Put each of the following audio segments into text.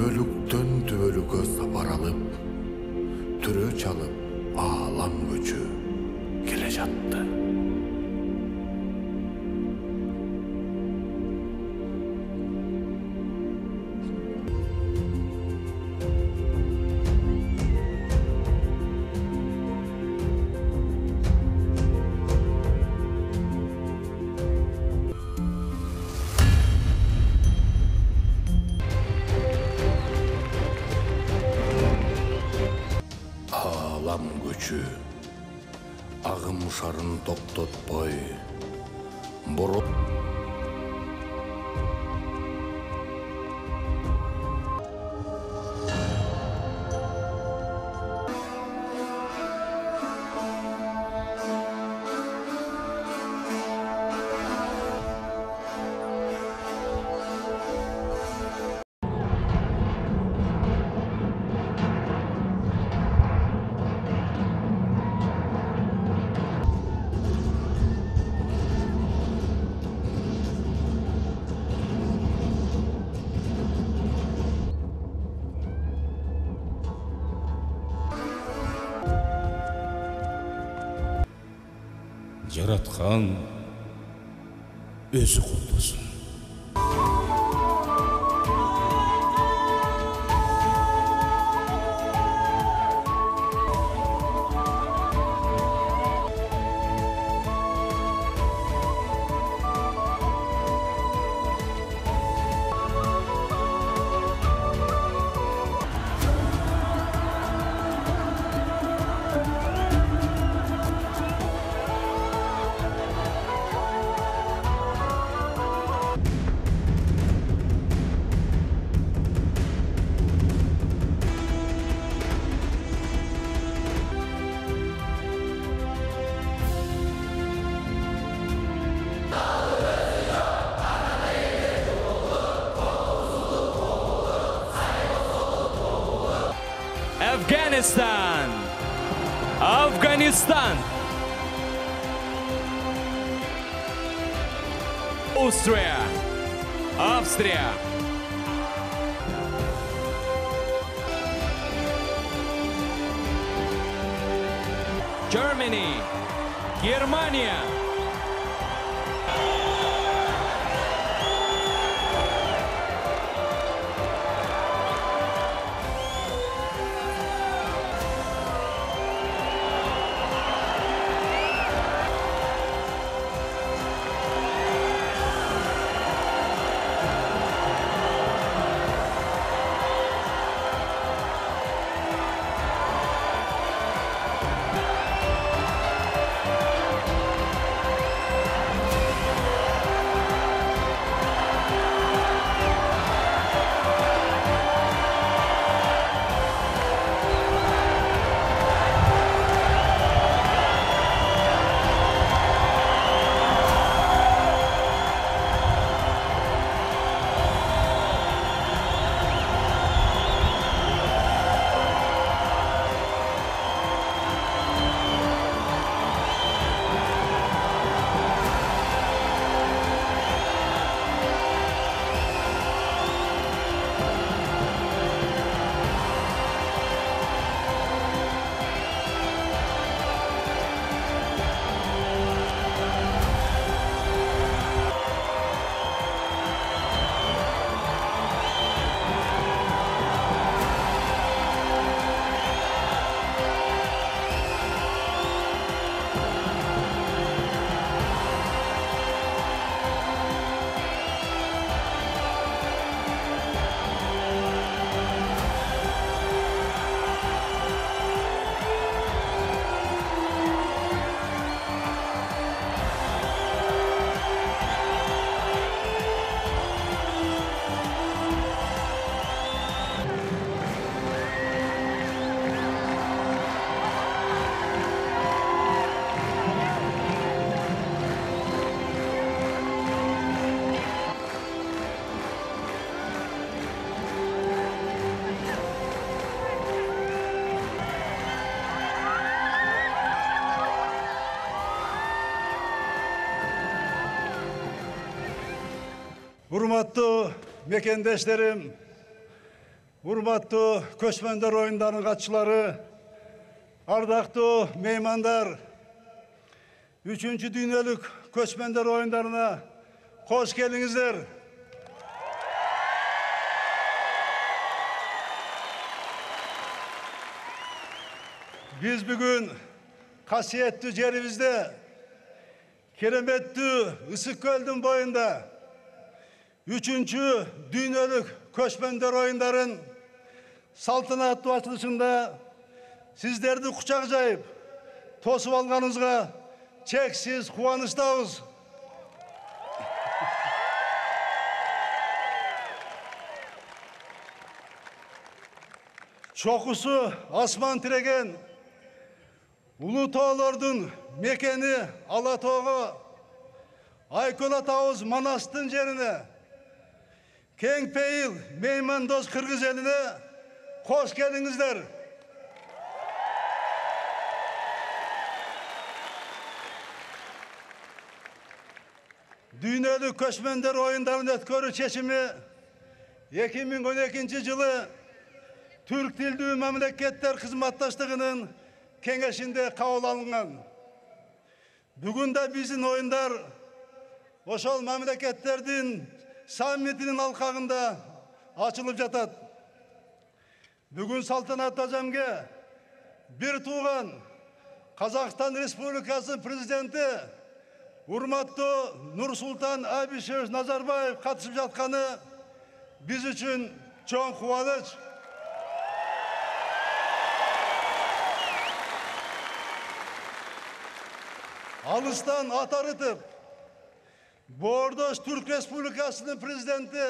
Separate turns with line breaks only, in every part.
Түбөлүктөн түбөлүккө сапар алып, түрө чалып аалам көчү келе жатты. Аалам көчү агым шарын токтотпой,
Жараткан өзү куттусын.
Afghanistan, Afghanistan, Austria, Австрия, Germany, Германия,
Урматтуу мекендештерим,
Урматтуу көчмөндөр оюндарынын катчылары, ардактуу меймандар, 3-чү дүйнөлүк көчмөндөр оюндарына кош келиңиздер. Биз бүгүн касиеттүү жерибизде, кереметтүү Ысык көлдүн боюнда 3-чү дүйнөлүк көчмөндөр оюндарын салтанаттуу ачылышында сиздерди кучак жайып, тосуп алганыңызга чексиз кубанычтабыз. Чокусу асман тиреген улуу тоолордун мекени Ала тоого, Айкөл атабыз Манастын жерине, кең пейил меймандос кыргыз элине кош келиңиздер. Дүйнөлүк көчмөндөр оюндарын өткөрүү чечими 2012 жылы Түрк тилдүү мамлекеттер кызматташтыгынын кеңешинде кабыл алынган. Бүгүн да биздин оюндар ошол мамлекеттердин саммитинин алкагында ачылып жатат. Бүгүн салтанаттуу ажамге бир тууган Казакстан Республикасы президенти урматтуу Нурсултан Абишевич Назарбаев катышып жатканы биз үчүн чоң кубаныч. Алыстан ат арытып, Боордош Түрк Республикасынын президенти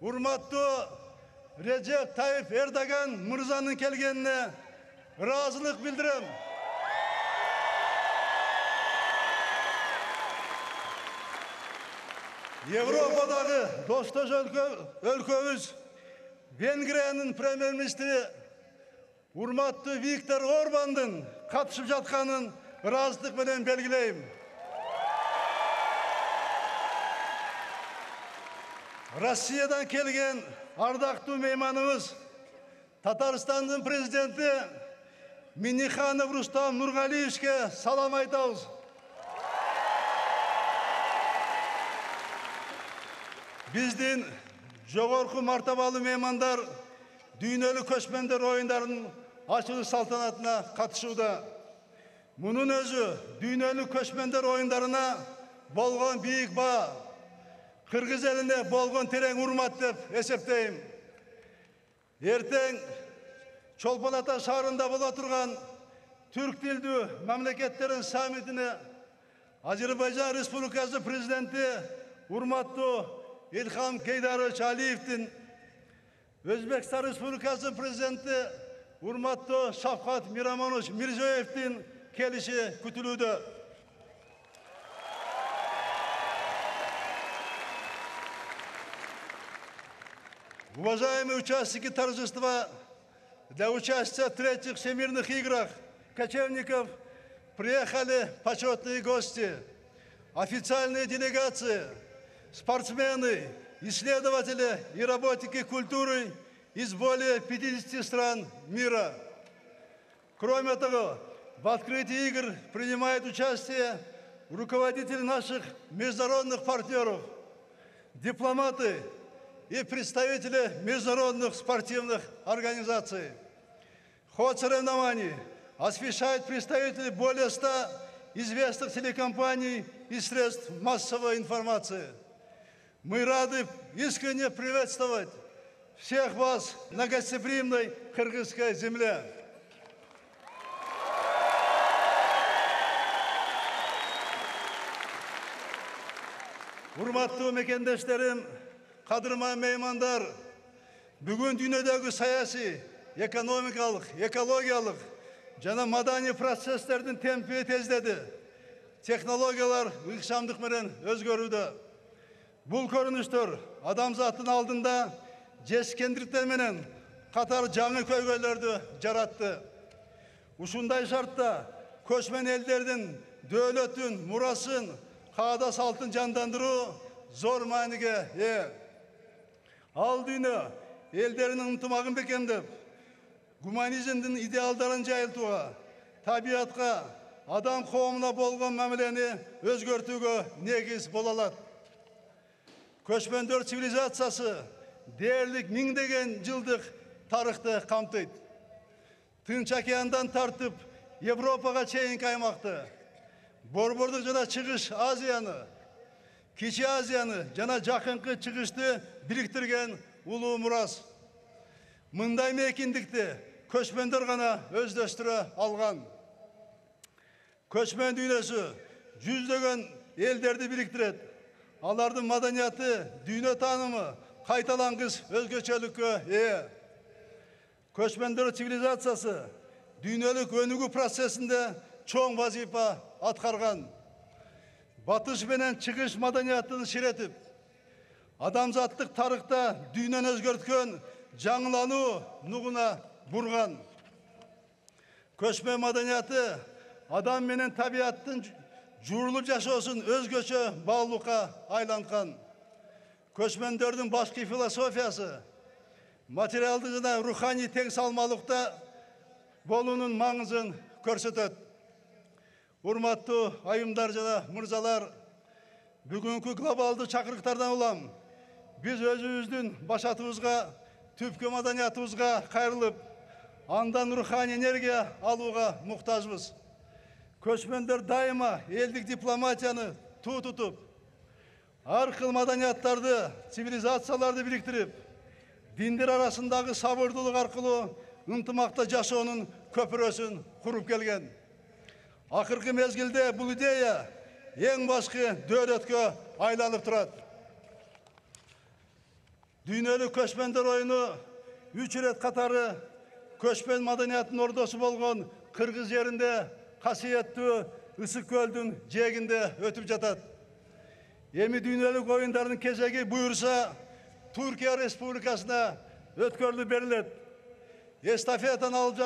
урматтуу Режеп Тайып Эрдоган мырзанын келгенине ыраазылык билдирем. Европадагы достош өлкөбүз Венгриянын премьер-министри урматтуу Виктор Орбандын катышып жатканын ыраазылык менен белгилейм. Россиядан келген ардактуу мейманыбыз Татарстандын президенти Минниханов Рустам Нургалиевичке салам айтабыз. Биздин жогорку мартабалуу меймандар дүйнөлүк көчмөндөр оюндарынын ачылыш салтанатына катышууда. Мунун өзү дүйнөлүк көчмөндөр оюндарына болгон бийик баа, кыргыз элине болгон терең урмат деп эсептейм. Эртең Чолпон Ата шаарында боло турган Түрк тилдүү мамлекеттерин саммитине Азербайжан Республикасы президенти урматтуу Илхам Кейдарович Алиевдин, Өзбекстан Республикасы президенти урматтуу Шавкат Мирамонович Мирзиёевдин келиши күтүлүүдө. Уважаемые участники торжества, для участия в третьих всемирных играх кочевников приехали почетные гости, официальные делегации, спортсмены, исследователи и работники культуры из более 50 стран мира. Кроме того, в открытии игр принимают участие руководители наших международных партнеров, дипломаты и представители международных спортивных организаций. Ход соревнований освещают представители более 100 известных телекомпаний и средств массовой информации. Мы рады искренне приветствовать всех вас на гостеприимной кыргызской земле. Урматтуу мекендештерим, кадырман меймандар, бүгүн дүйнөдөгү саясий, экономикалык, экологиялык жана маданий процесстердин темпи тездеди. Технологиялар ыкчамдык менен өзгөрүүдө. Бул көрүнүштөр адамзаттын алдында жескендиктер менен катар жаңы көйгөйлөрдү жаратты. Ушундай шартта көчмөн элдердин дөөлөтүн, мурасын, каада салтын жандандыруу зор мааниге ээ. Ал дүйнө ellerinin ынтымағын бекемдеп, гуманизмдің идеалдарын жайылтуға, табиатқа, адам қоғамына болған мәмілені өзгертуге негіз бола алады. Көшпендөр цивилизациясы дерлік мыңдеген жылдық тарихты қамтиды. Тынч океандан тартып Европаға чейінгі аймақты, Борбордық жана Чыгыш Азияны, Кичи Азияны жана жакынкы чыгышты бириктирген улуу мурас. Мындай мейкиндикти көчмөндөр гана өздөштүрө алган. Көчмөн дүйнөсү жүздөгөн элдерди бириктирет. Алардын маданияты, дүйнө таанымы кайталангыс өзгөчөлүккө ээ. Көчмөндөр цивилизациясы дүйнөлүк өнүгүү процессинде чоң вазифа аткарган. Батыш менен чыгыш маданиятын ширетип, адамзаттык тарыхта дүйнөнү өзгөрткөн жаңылануу нугуна бурган. Көчмөн маданияты адам менен табиаттын журулуп жашоосун өзгөчө баалуулукка айланткан. Көчмөндөрдүн башкы философиясы материалдык жана руханий тең салмалыкта болуунун маңызын көрсөтөт. Урматтуу айымдар жана мырзалар, бүгүнкү глобалдуу чакырыктардан улам биз өзүбүздүн башатыбызга, түпкү маданиятыбызга кайрылып, андан руханий энергия алууга муктажбыз. Көчмөндөр дайыма элдик дипломатияны туу тутуп, ар кыл маданияттарды, цивилизацияларды бириктирип, диндер арасындагы сабырдуулук аркылуу ынтымакта жашоонун көпүрөсүн куруп келген. Акыркы мезгилде бул идея эң башкы дөөрөткө айланып турат. Дүйнөлүк көчмөндөр оюну 3 ирет катары көчмөн маданиятынын ордосу болгон Кыргыз жеринде касиеттүү Ысык көлдүн жээгинде өтүп жатат. Эми дүйнөлүк оюндардын кезеги буюрса Түркия Республикасына өткөрүлүп берилет. Эстафетаны алып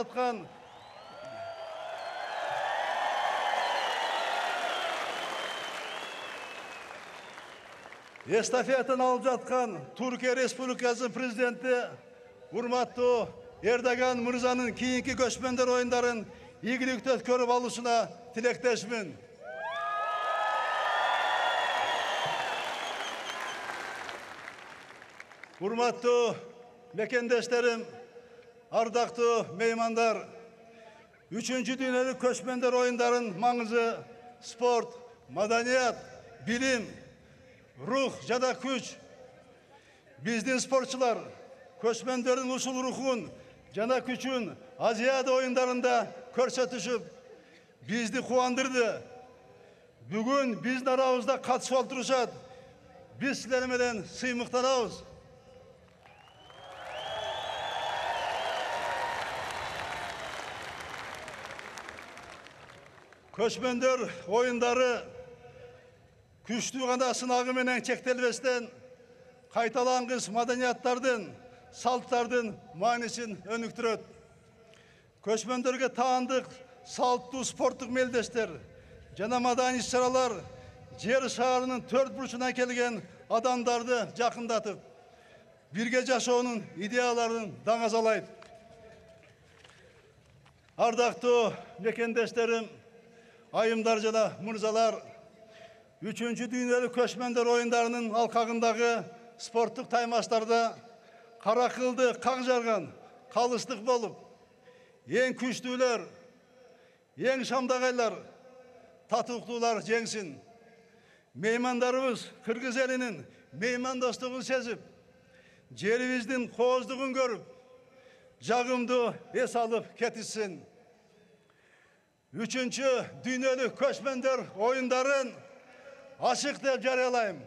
жаткан Түркия Республикасынын президенти урматтуу Эрдоган мырзанын кийинки көчмөндөр оюндарын ийгиликтүү өткөрүп алуусуна тилектешмин. Урматтуу мекендештерим, ардактуу меймандар, 3-чү дүйнөлүк көчмөндөр оюндарынын маңызы спорт, маданият, билим, рух жана күч. Биздин спортчулар көчмөндөрдүн ушул рухун жана күчүн Азияда оюндарында көрсөтүшүп, бизди кубандырды. Бүгүн биздин арабызда катышып отурушат. Биз силер менен сыймыктанабыз. Көчмөндөр оюндары күчтүү гана сынагы менен чектелбестен кайталангыс маданияттардын, салттардын маанисин өнүктүрөт. Көчмөндөргө таандык салттуу спорттук мелдештер жана маданий иш-чаралар жер шаарынын 4 бурчунан келген адамдарды жакындатып, бирге жашоонун идеяларын даңазалайт. Ардактуу мекендештерим, айымдар жана мырзалар, 3-чү дүйнөлүк көчмөндөр оюндарынын алкагындагы спорттук таймаштарда кара кылды как жарган калыстык болуп, эң күчтүүлөр, эң шамдагайлар, татыктуулар жеңсин. Меймандарыбыз Кыргыз элинин меймандостугун сезип, жерибиздин кооздугун көрүп, жагымдуу эс алып кетишсин. 3-чү дүйнөлүк көчмөндөр оюндарын ачык деп жарыялайм.